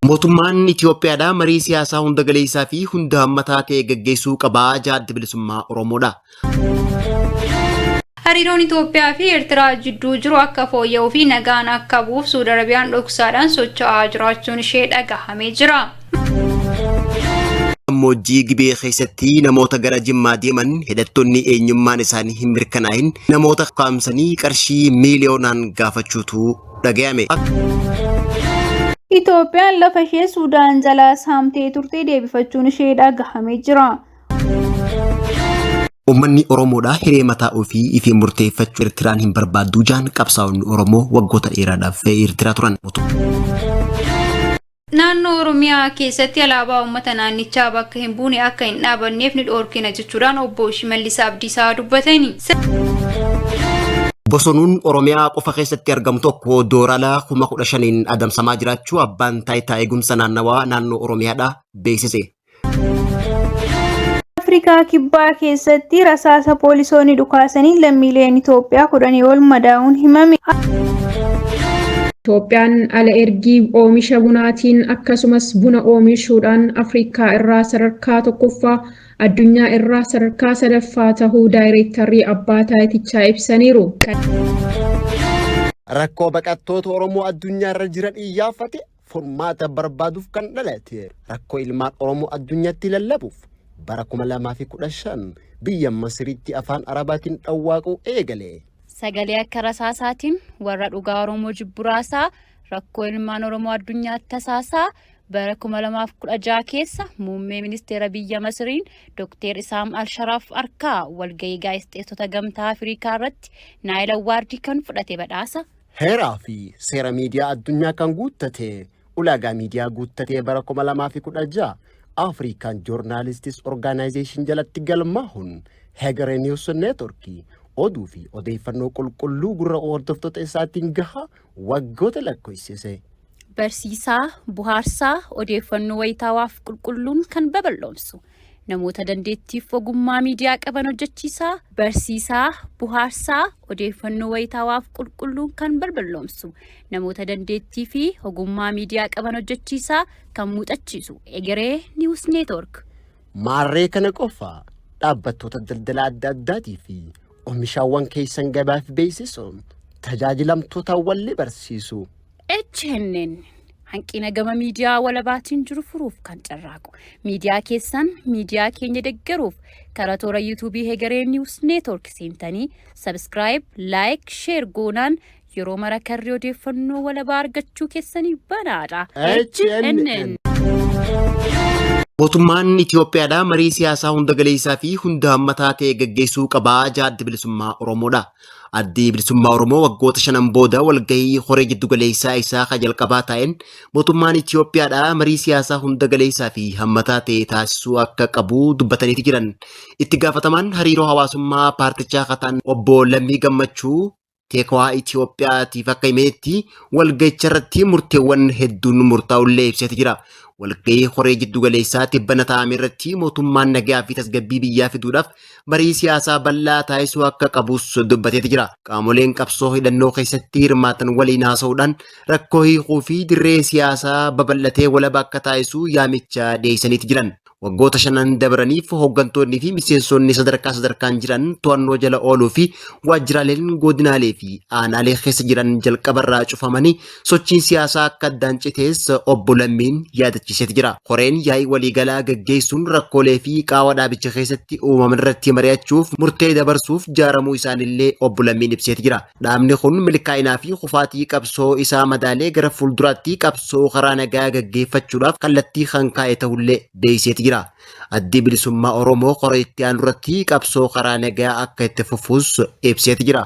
Mootummaan Itoophiyaadhaa marii siyaasaa hunda galeessaa fi hunda hammataa ta'e gaggeessuu qabaa Adda Bilisummaa Oromoodha. Hariiroon Itoophiyaa fi Eertiraa jidduu jiru akka fooyya'uu fi nagaan akka bu'uuf Saudi Arabiyaan dhoksaadhaan socho'aa jiraachuun ishee dhagahamee jira. Gammoojjii Gibee keessatti namoota gara Jimmaa deeman hidhattoonni eenyummaan isaanii hin mirkanaa'in namoota qaamsanii qarshii miiliyoonaan gaafachuutu dhagayame. Itoophiyaan lafa ishee Sudaan jalaa saamtee turte deebifachuun ishee dhagahamee jira. Uummanni Oromoodhaa hiree mataa ofii ifi murteeffachuu Eertiraan hin barbaaddu jaan qabsaa'onni Oromoo waggoota dheeraadhaaf Eertiraa turan. Naannoo Oromiyaa keessatti alaabaa uummata naannichaa bakka hin buune akka hin dhaabanneef ni dhoorkina jechuudhaan obbo Shimallis Abdiisaa dubbatani. Bosonuun Oromiyaa qofa keessatti argamu tokko dooraalaa 15,000 adamsamaa jiraachuu abbaan taayitaa eegumsa naannawaa naannoo Oromiyaadhaa beeksise. Afrikaa kibbaa keessatti rasaasa poolisoonni dhukaasanii lammiileen Itoophiyaa 10 ol madaa'uun himame. Itoophiyaan ala ergii oomisha bunaatiin akkasumas buna oomishuudhaan Afrikaa irraa sadarkaa tokkoffaa addunyaa irraa sadarkaa sadaffaa tahuu daayireektarii abbaa taayitichaa ibsaniiru. Rakkoo baqattoota Oromoo addunyaa irra jiran iyyaafate furmaata barbaaduuf kan dhalate rakkoo ilmaan Oromoo addunyaatti lallabuuf bara 2015 biyya Masiritti afaan Arabaatiin dhawwaaquu eegale. Sagalee akka rasaasaatiin warra dhugaa Oromoo jibburaasaa rakkoo ilmaan Oromoo addunyaatti tasaasaa bara 2016 keessa muummee ministeera biyya Masiriin Dr. Isaam Al-Sharaaf Arkaa walgahii gaazexeessota gamtaa Afrikaa irratti Naayil Awwaardii kan fudhate badhaasa. Heeraa fi seera miidiyaa addunyaa kan guuttate ulaagaa miidiyaa guuttate bara 2016 African Journalists Organization jalatti galmaa'uun Hegere News Network oduu fi odeeffannoo qulqulluu gurra hordoftoota isaatiin gahaa waggoota lakkoofsise. Barsiisaa, buhaarsaa, odeeffannoo wayitaawaaf qulqulluun kan babal'oomsu. Namoota dandeettiif ogummaa miidiyaa qaban hojjechiisaa. Barsiisaa, buhaarsaa, odeeffannoo wayitaawaaf qulqulluun kan babal'oomsu. Namoota dandeettii fi ogummaa miidiyaa qaban hojjechiisaa kan muuxachiisu. Egeree News Network. Maarree kana qofa dhaabbattoota daldala adda addaatii fi oomishaawwan keessan gabaaf beeksisuun tajaajilamtoota walli barsiisu. HNN hanqina gama miidiyaa walabaatiin jiru furuuf kan carraaqu. Miidiyaa keessan miidiyaa keenya deeggaruuf karaa toora YouTube Hegeree News Network seentanii subscribe, like, share goonaan yeroo mara karri odeeffannoo walabaa argachuu keessanii banaadha. HNN. Mootummaan Itoophiyaadhaa marii siyaasaa hunda galeessaa fi hunda hammataa ta'e gaggeessuu qabaa Adda Bilisummaa Oromoodha. Addi Bilisummaa Oromoo waggoota 5 booda walgahii horee giddu galeessaa isaa kan jalqabaa ta'een mootummaan Itoophiyaadhaa marii siyaasaa hunda galeessaa fi hammataa ta'e taasisuu akka qabu dubbataniiti jiran. Itti gaafatamaan hariiroo hawaasummaa paartichaa kataan obbo Lammii Gammachuu teekwaa Itoophiyaatiif akka himeetti walgahicha irratti murteewwan hedduun murtaa'ullee ibseeti jira. Walgahii horee giddu galeessaa tibbana taa'ame irratti mootummaan nagaa fi tasgabbii biyyaa fiduudhaaf marii siyaasaa bal'aa taasisuu akka qabus dubbateeti jira. Qaamoleen qabsoo hidhannoo keessatti hirmaatan waliin haasa'uudhaan rakkoo hiikuu fi dirree siyaasaa babal'atee walaba akka taasisuu yaamicha dhiyeessaniiti jiran. Waggoota 5 dabraniif hooggantoonni fi miseensonni sadarkaan jiran to'annoo jala ooluu fi waajjiraaleen godinaalee fi aanaalee keessa jiran jalqabarraa cufamanii sochiin siyaasaa akka addaan citees obbo Lammiin yaadachiiseeti jira. Horeen yaa'ii waliigalaa gaggeessuun rakkoolee fi qaawwa dhaabicha keessatti uumaman irratti mari'achuuf murtee dabarsuuf jaaramuu isaanillee obbo Lammiin ibseeti jira. Dhaabni kun milkaa'inaa fi kufaatii qabsoo isaa madaalee gara fuulduraatti qabsoo karaa nagaa gaggeeffachuudhaaf kallattii kan kaa'e ta'ullee beeksiseeti jira. Addi Bilisummaa Oromoo qoree itti aanu irratti qabsoo karaa nagaa akka itti fufuus ibseeti jira.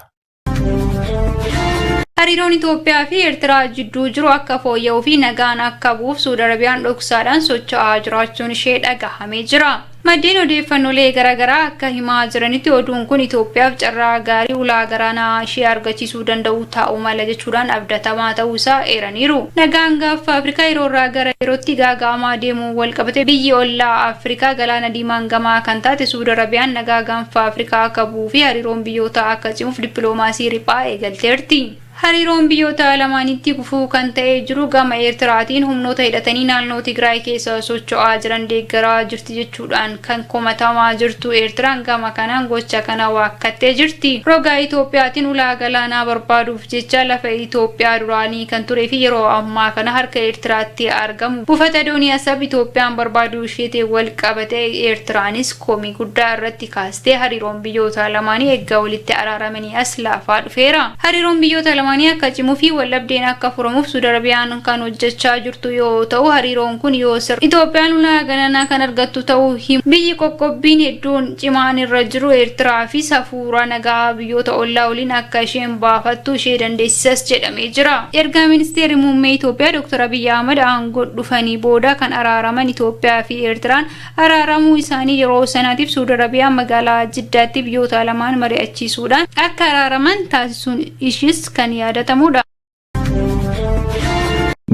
Hariiroon Itoophiyaa fi Eertiraa jidduu jiru akka fooyya'uu fi nagaan akka bu'uuf Saudi Arabiyaan dhoksaadhaan socho'aa jiraachuun ishee dhagahamee jira. Maddeen odeeffannoolee garaagaraa akka himaa jiranitti oduun kun Itoophiyaaf carraa gaarii ulaa garaanaa ishee argachiisuu danda'u ta'uu mala jechuudhaan abdatamaa ta'uu isaa eeraniiru. Nagaan gaafa Afrikaa yeroo irraa gara yerootti gaaga'amaa deemuun wal qabate biyyi ollaa Afrikaa galaana diimaan gamaa kan taate Saudi Arabiyaan nagaa gaanfa Afrikaa akka bu'uu fi hariiroon biyyoota akka cimuuf dippiloomaasii riphaa eegalteerti. Hariiroon biyyoota lamaanitti kufuu kan ta'ee jiru gama Eertiraatiin humnoota hidhatanii naannoo Tigraay keessa socho'aa jiran deeggaraa jirti jechuudhaan kan komatamaa jirtu Eertiraan gama kanaan gocha kana waakkattee jirti. Roga Itoophiyaatiin ulaa galaanaa barbaaduuf jecha lafa Itoophiyaa duraanii kan turee fi yeroo ammaa kana harka Eertiraatti argamu buufata doonii Asab Itoophiyaan barbaaduu isheetiin wal qabatee Eertiraanis komii guddaa irratti kaastee hariiroon biyyoota lamaanii eeggaa walitti araaramanii as laafaa dhufeera. Hariiroon biyyoota lamaanii akka cimuu fi waldhabdeen akka furamuuf Saudi Arabiyaan kan hojjechaa jirtu yoo ta'u hariiroon kun yoo Itoophiyaan ulaa galaanaa kan argattu ta'uu himu. Biyyi qoqqobbiin hedduun cimaan irra jiru Eertiraa fi hafuura nagaa biyyoota ollaa waliin akka isheen baafattu ishee dandeessisas jedhamee jira. Erga ministeerri muummee Itoophiyaa Dr. Abiy Ahmad aangoo dhufanii booda kan araaraman Itoophiyaa fi Eertiraan araaramuu isaanii yeroo sanaatiif Saudi Arabiyaan magaalaa Jiddaatti biyyoota lamaan mari'achiisuudhaan akka araaraman taasisuun ishis kan yaadatamudha.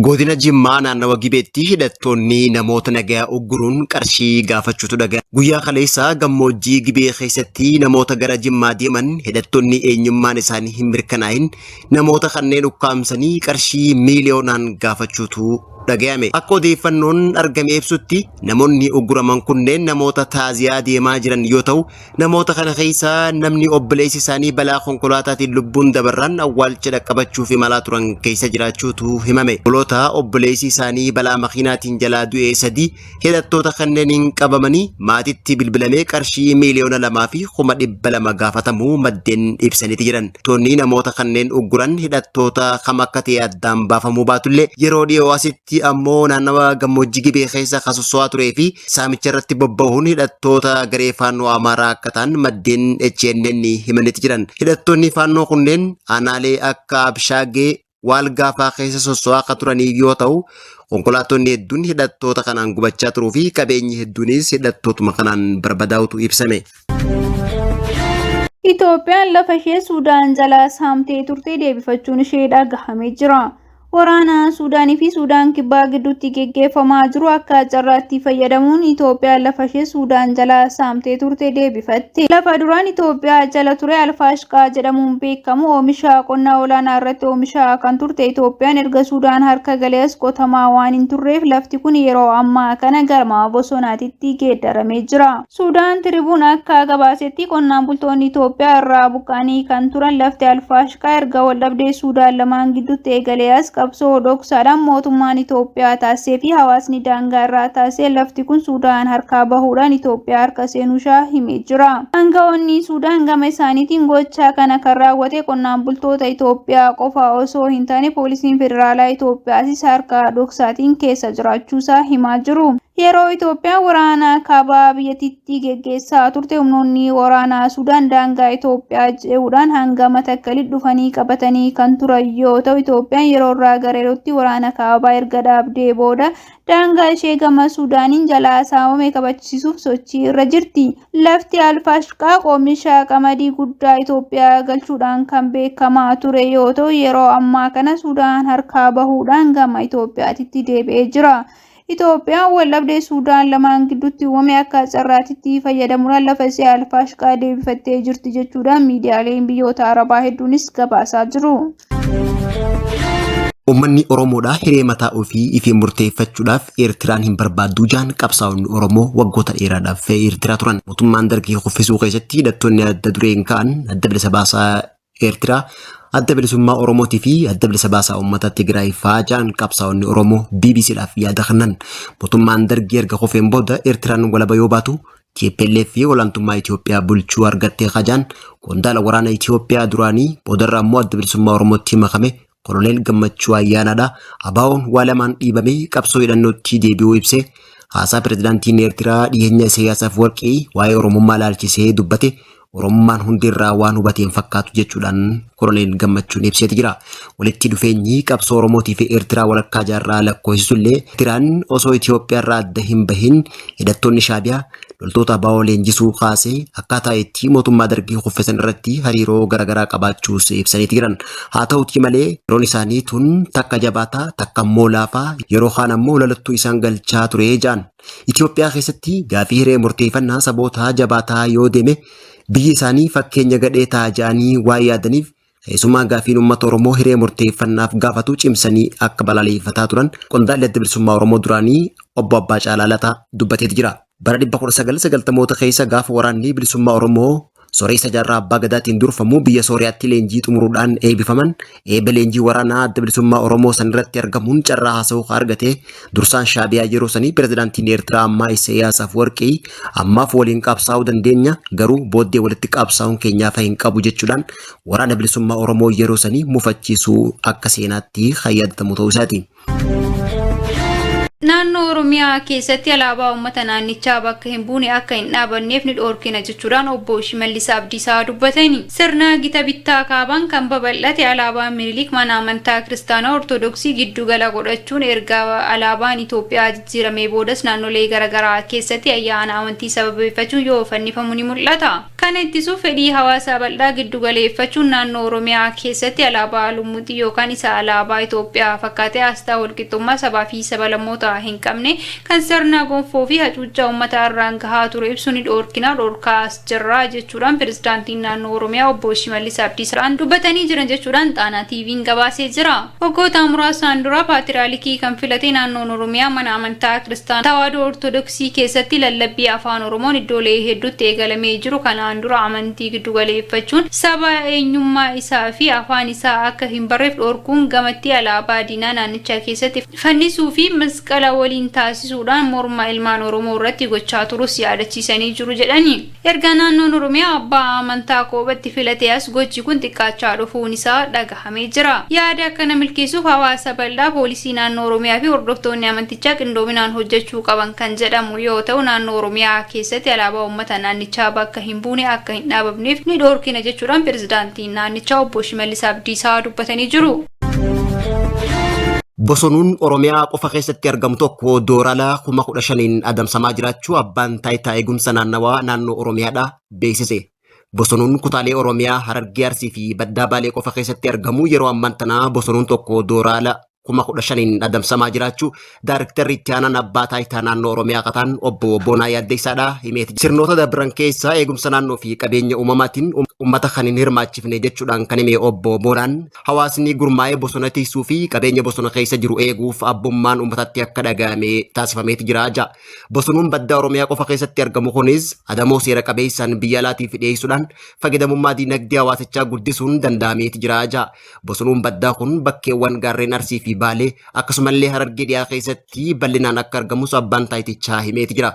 Godina Jimmaa naannawa Gibeetti hidhattoonni namoota nagaa ugguruun qarshii gaafachuutu dhaga'ame. Guyyaa kaleessaa gammoojjii Gibee keessatti namoota gara Jimmaa deeman hidhattoonni eenyummaan isaanii hin mirkanaa'in namoota kanneen ukkaamsanii qarshii miiliyoonaan gaafachuutu dhaga'ame. Akka odeeffannoon argame ibsutti namoonni ugguraman kunneen namoota taaziyaa deemaa jiran yoo ta'u namoota kana keessaa namni obboleessi isaanii balaa konkolaataatiin lubbuun dabarran awwaalcha dhaqqabachuuf imalaa turan keessa jiraachuutu himame. Obboloota obboleessi isaanii balaa makiinaatiin jalaa du'e sadii hidhattoota kanneeniin qabamanii maatitti bilbilamee qarshii miiliyoona 2,200 gaafatamuu maddeen ibsaniiti jiran. Toonni namoota kanneen ugguran hidhattoota kam akka ta'e addaan baafamuu baatullee yeroo dhiyoo asitti ammoo naannawa gammoojjii Gibee keessa kasoso'aa turee fi saamicha irratti bobba'uun hidhattoota garee faannoo Amaaraa akka ta'an maddeen HNN himaniiti jiran. Hidhattoonni faannoo kunneen aanaalee akka Abshaagee Waalgaafaa keessa soso'aa akka turanii yoo ta'u konkolaattonni hedduun hidhattoota kanaan gubachaa turuu fi qabeenyi hedduunis hidhattootuma kanaan barbadaa'utu ibsame. Itoophiyaan lafa ishee Suudaan jalaa saamtee turte deebifachuun ishee dhagahamee jira. Waraana Suudaanii fi Suudaan kibbaa gidduutti geggeeffamaa jiru akka carraatti fayyadamuun Itoophiyaan lafa ishee Suudaan jalaa saamtee turte deebifatte. Lafa duraan Itoophiyaa jala ture Alfaashqaa jedhamuun beekamu oomisha qonnaa olaanaa irratti oomishaa kan turte Itoophiyaan erga Suudaan harka galees qotamaa waan hin turreef lafti kun yeroo ammaa kana galma bosonaatitti geeddaramee jira. Suudaan Tiribuun akka gabaasetti qonnaan bultoonni Itoophiyaa irraa buqqaanii kan turan lafti Alfaashqaa erga waldhabdee Suudaan lamaan gidduutti eegalees qabsoo dhoksaadhaan mootummaan Itoophiyaa taasisee fi hawaasni daangaa irraa taasisee lafti kun Suudaan harkaa bahuudhaan Itoophiyaa harka seenuusaa himee jira. Aangawoonni Suudaan gama isaaniitiin gochaa kana kan raawwate qonnaan bultoota Itoophiyaa qofa osoo hin taane poolisiin federaalaa Itoophiyaas harka dhoksaatiin keessa jiraachuusaa himaa jiru. Yeroo Itoophiyaan waraana kaabaa biyyattiitti geggeessaa turte humnoonni waraanaa Suudaan daangaa Itoophiyaa ce'uudhaan hanga Matakkalitti dhufanii qabatanii kan turan yoo ta'u Itoophiyaan yeroo irraa gara yerootti waraana kaabaa erga dhaabdee booda daangaa ishee gama Suudaaniin jalaa saamame kabachiisuuf sochii irra jirti. Lafti Alfaashqaa oomisha qamadii guddaa Itoophiyaa galchuudhaan kan beekamaa ture yoo ta'u yeroo ammaa kana Suudaan harkaa bahuudhaan gama Itoophiyaatti deebi'ee jira. Itoophiyaan waldhabdee Suudaan lamaan gidduutti uumame akka carraatitti fayyadamuudhaan lafa ishee Alfaashqaa deebifattee jirti jechuudhaan miidiyaaleen biyyoota Arabaa hedduunis gabaasaa jiru. Uummanni Oromoodhaa hiree mataa ofii ifee murteeffachuudhaaf Eertiraan hin barbaaddu jaan qabsaa'onni Oromoo waggoota dheeraadhaaf Eertiraa turan. Mootummaan Dargii kuffisuu keessatti hidhattoonni adda dureen ka'an adda bilisa baasaa Eertiraa adda bilisummaa Oromootii fi adda bilisa baasaa uummata Tigraay faajaan qabsaa'onni Oromoo BBCdhaaf yaada kennan. Mootummaan Dargii erga kufeen booda Eertiraan walaba yoo baatu TPLF fi olaantummaa Itoophiyaa bulchuu argattee kajaan qondaala waraana Itoophiyaa duraanii boodarraa immoo adda bilisummaa Oromootti makame Koloneel Gammachuu Ayyaanaadha. Abaa'oon waa lamaan dhiibamee qabsoo hidhannootti deebi'uu ibse. Haasaa pirezidaantiin Eertiraa dhiyeenya Isaayyaas Afwerqii waa'ee Oromummaa ilaalchisee dubbate. Oromummaan hundirraa waan hubateen fakkaatu jechuudhaan Koloneel Gammachuun ibseeti jira. Walitti dhufeenyi qabsoo Oromootii fi Eertiraa walakkaa jaarraa lakkoofsisullee Eertiraan osoo Itoophiyaarraa adda hin bahin hidhattoonni Shaabiyaa loltoota Abaa'oo leenjisuu kaasee akkaataa itti mootummaa Dargii kuffisan irratti hariiroo garaagaraa qabaachuus ibsaniiti jiran. Haa ta'uutii malee yeroon isaanii tun takka jabaataa takka immoo laafaa yeroo kaan ammoo lalattuu isaan galchaa ture jaan. Itoophiyaa keessatti gaafii hiree murteeffannaa sabootaa jabaataa yoo deeme biyyi isaanii fakkeenya gadhee taa'anii waa yaadaniif Keessumaa gaafiin uummata Oromoo hiree murteeffannaaf gaafatu cimsanii akka balaaleffataa turan qondaalli adda bilisummaa Oromoo duraanii obbo Abbaa Caalaa Lataa dubbateeti jira. Bara 1990 keessa gaafa waraanni bilisummaa Oromoo sooressa jaarraa abbaa gadaatiin durfamu biyya Sooriyaatti leenjii xumuruudhaan eebbifaman eebba leenjii waraanaa adda bilisummaa Oromoo san irratti argamuun carraa haasa'uu argate dursaan Shaabiyaa yeroo sanii pirezidaantiin Eertiraa ammaa Isaayyaas Afwerqii ammaaf waliin qabsaa'uu dandeenya garuu booddee walitti qabsaa'uun keenyaaf hin qabu jechuudhaan waraana bilisummaa Oromoo yeroo sanii mufachiisuu akka seenaatti yaadatamu ta'uu isaati. Naannoo Oromiyaa keessatti alaabaa uummata naannichaa bakka hin buune akka hin dhaabanneef ni dhoorkina jechuudhaan obbo Shimallis Abdiisaa dubbatani. Sirna gita bittaa kaabaan kan babal'ate alaabaan Minilik mana amantaa Kiristaanaa Ortodoksii giddu gala godhachuun erga alaabaan Itoophiyaa jijjiiramee boodas naannolee garaagaraa keessatti ayyaana amantii sababeeffachuun yoo fannifamu ni mul'ata. Kana ittisuuf fedhii hawaasaa bal'aa giddu galeeffachuun naannoo Oromiyaa keessatti alaabaa lumuutii yookaan isa alaabaa Itoophiyaa fakkaatee asxaa walqixxummaa sabaa fi sab-lammoota hin qabne kan sirna gonfoo fi hacuuccaa uummata irraan gahaa ture ibsuun dhoorkina dhoorkaas jirra jechuudhaan pirezidaantiin naannoo Oromiyaa obbo Shimallis Abdiisaan dubbatanii jiran jechuudhaan Xaanaa TV'n gabaasee jira. Waggoota muraasaan dura paatiraalikii kan filate naannoon Oromiyaa mana amantaa Kiristaanaa Tawaahidoo Ortodoksii keessatti lallabbii afaan Oromoon iddoolee hedduutti eegalamee jiru. Kanaan dura amantii giddu galeeffachuun saba eenyummaa isaa fi afaan isaa akka hin barreef dhoorkuun gamatti alaabaa diinaa naannichaa keessatti fannisuu fi masqala waliin taasisuudhaan morma ilmaan Oromoo irratti gochaa turus yaadachiisanii jiru jedhani. Erga naannoon Oromiyaa abbaa amantaa koobatti filate as gochi kun xiqqaachaa dhufuun isaa dhagahamee jira. Yaada akkana milkeessuuf hawaasa bal'aa poolisii naannoo Oromiyaa fi hordoftoonni amantichaa qindoominaan hojjechuu qaban kan jedhamu yoo ta'u naannoo Oromiyaa keessatti alaabaa uummata naannichaa bakka hin buune akka hin dhaabamneef ni dhoorkina jechuudhaan pirezidaantiin naannichaa obbo Shimallis Abdiisaa dubbatanii jiru. Bosonuun Oromiyaa qofa keessatti argamu tokko doorala 15,000 adamsamaa jiraachuu abbaan taayitaa eegumsa naannoo Oromiyaadha beeksise. Bosonuun kutaalee Oromiyaa Harargee Arsii fi Baddaa Baalee qofa keessatti argamu yeroo ammaan tana bosonuun tokko doorala 15,000 adamsamaa jiraachuu Daarektarri itti aanaan abbaa taayitaa naannoo Oromiyaa qataan obbo Boonaa Yaaddeessaadha himeeti. Sirnoota dabran keessa eegumsa naannoo fi qabeenya uumamaatiin uummata kan hin hirmaachifne jechuudhaan kan hime obbo Boonaan hawaasni gurmaa'ee bosona tiisuu fi qabeenya bosona keessa jiru eeguuf abbummaan uummatatti akka dhaga'ame taasifameeti jira. Bosonuun baddaa Oromiyaa qofa keessatti argamu kunis adamoo seera qabeessaan biyya alaatiif dhiyeessuudhaan fayyadamummaa diinagdee hawaasichaa guddisuun danda'ameeti jira. Bosonuun baddaa kun bakkeewwan gaarreen Arsii fi Baalee akkasumallee Harargee dhiyaa keessatti bal'inaan akka argamus abbaan taayitichaa himeeti jira.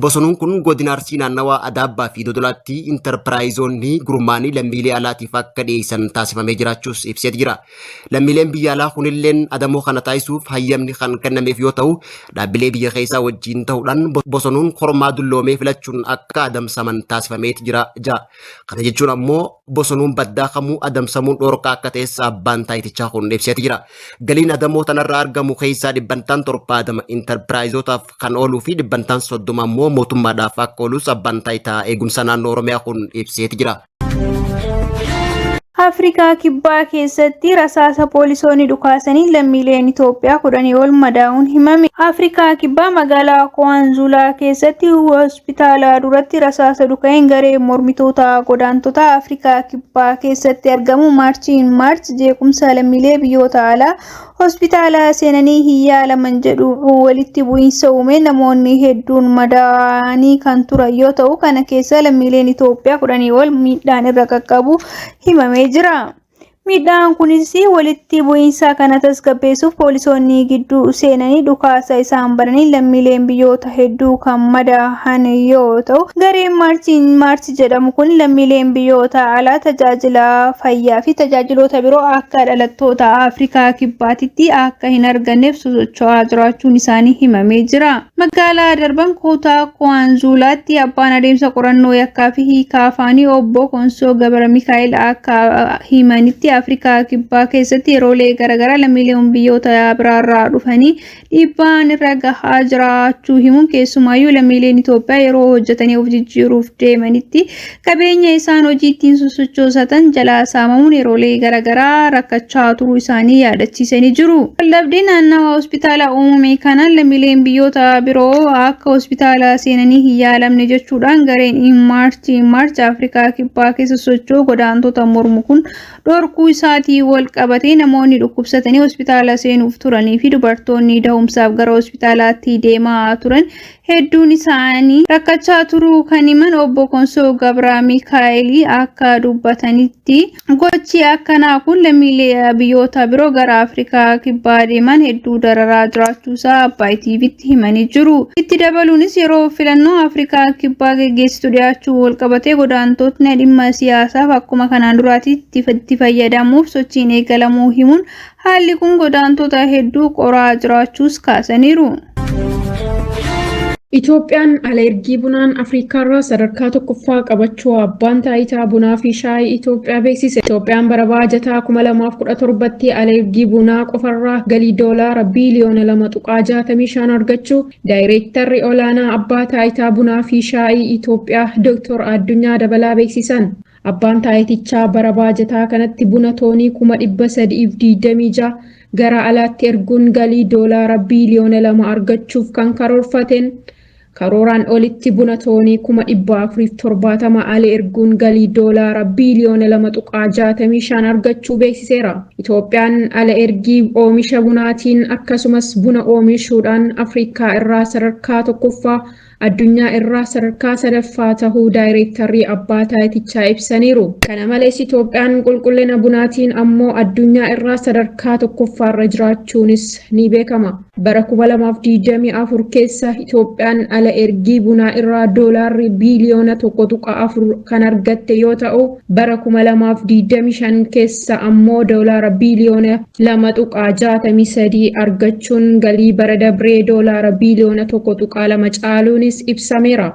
Bosonuun kun godina Arsii naannawaa Adaabbaa fi Dodolaatti intarpiraayizoonni gurmaanii lammiilee alaatiif akka dhiyeessan taasifamee jiraachuus ibseeti jira. Lammiileen biyya alaa kunilleen adamoo kana taasisuuf hayyamni kan kennameef yoo ta'u dhaabbilee biyya keessaa wajjin ta'uudhaan bosonuun kormaa dulloomee filachuun akka adamsaman taasifameeti jira. Kana jechuun ammoo bosonuun baddaa kamuu adamsamuun dhoorkaa akka ta'es abbaan taayitichaa kun ibseeti jira. Galiin adamoo tanarraa argamu keessaa 70 intarpiraayizotaaf kan ooluu fi 30 ammoo mootummaadhaaf akka oolus abbaan taayitaa eegumsa naannoo Oromiyaa kun ibseeti jira. Afrikaa kibbaa keessatti rasaasa poolisoonni dhukaasanii lammiileen Itoophiyaa 10 ol madaa'uun himame. Afrikaa kibbaa magaalaa Kwaanzulaa keessatti hospitaala duratti rasaasa dhuka'een garee mormitoota godaantota Afrikaa kibbaa keessatti argamu maarch jeequmsa lammiilee biyyoota alaa hospitaala seenanii hin yaalaman jedhu walitti bu'iinsa uume namoonni hedduun madaa'anii kan turan yoo ta'u kana keessa lammiileen Itoophiyaa 10 ol miidhaan irra qaqqabu himame jira. Miidhaan kunis walitti bu'iinsa kana tasgabbeessuuf poolisoonni gidduu seenanii dhukaasa isaan bananii lammiileen biyyoota hedduu kan madaa'an yoo ta'u gareen maarch jedhamu kun lammiileen biyyoota alaa tajaajila fayyaa fi tajaajiloota biroo akka dhalattoota Afrikaa kibbaatitti akka hin arganneef socho'aa jiraachuun isaanii himamee jira. Magaalaa Darban kutaa Kwaanzulaatti abbaan adeemsa qorannoo yakkaa fi hiikaa afaanii obbo Konsoo Gabra Mikaa'el akka himanitti Afrikaa kibbaa keessatti yeroolee garaagaraa lammiileen biyyoota biraarraa dhufanii dhiibbaan irra gahaa jiraachuu himuun keessumaayyuu lammiileen Itoophiyaa yeroo hojjetanii of jijjiiruuf deemanitti qabeenya isaan hojii ittiin sosochoosatan jalaa saamamuun yeroolee garaagaraa rakkachaa turuu isaanii yaadachiisanii jiru. Waldhabdee naannawaa hospitaala uumame kanaan lammiileen biyyoota biroo akka hospitaala seenanii hin yaalamne jechuudhaan gareen maarch Afrikaa kibbaa keessa socho'u godaantota mormu kun dhorku dhabuu isaatii wal qabatee namoonni dhukkubsatanii hospitaala seenuuf turanii fi dubartoonni da'umsaaf gara hospitaalaatti deemaa turan hedduun isaanii rakkachaa turuu kan himan obbo Konsoo Gabra Mikaa'elii akka dubbatanitti gochi akkanaa kun lammiilee biyyoota biroo gara Afrikaa kibbaa deeman hedduu dararaa jiraachuusaa Abbaay TV'tti himanii jiru. Itti dabaluunis yeroo filannoo Afrikaa kibbaa geggeessitu dhiyaachuu wal qabatee godaantotni dhimma siyaasaaf akkuma kanaan duraatti itti fayyadamuuf sochiin eegalamuu himuun haalli kun godaantota hedduu qoraa jiraachuus kaasaniiru. Itoophiyaan alergii bunaan Afriikaarraa sadarkaa tokkoffaa qabachuu abbaan taayitaa bunaa fi shaayii Itoophiyaa beeksise. Itoophiyaan bara baajataa 2017tti alergii bunaa qofarraa galii doolaara biiliyoona 2.65 argachuu daayireektarri olaanaa abbaa taayitaa bunaa fi shaayii Itoophiyaa Dr. Addunyaa Dabalaa beeksisan. Abbaan taayitichaa bara baajataa kanatti buna toonii 326 gara alaatti erguun galii doolaara biiliyoona 2 argachuuf kan karoorfateen karooraan olitti buna toonii 470 ala erguun galii doolaara biiliyoona 2.65 argachuu beeksiseera. Itoophiyaan ala ergii oomisha bunaatiin akkasumas buna oomishuudhaan Afrikaa irraa sadarkaa tokkoffaa addunyaa irraa sadarkaa sadaffaa tahuu daayireektarrii abbaa taayitichaa ibsaniiru. Kana malees Itoophiyaan qulqullina bunaatiin ammoo addunyaa irraa sadarkaa tokkoffaarra jiraachuunis ni beekama. Bara 2024 keessa Itoophiyaan ala ergii bunaa irraa doolaarri biiliyoona 1.4 kan argatte yoo ta'u, bara 2025 keessa ammoo doolaara biiliyoona 2.63 argachuun galii bara dabree doolaara biiliyoona 1.2 caaluunis ibsameera.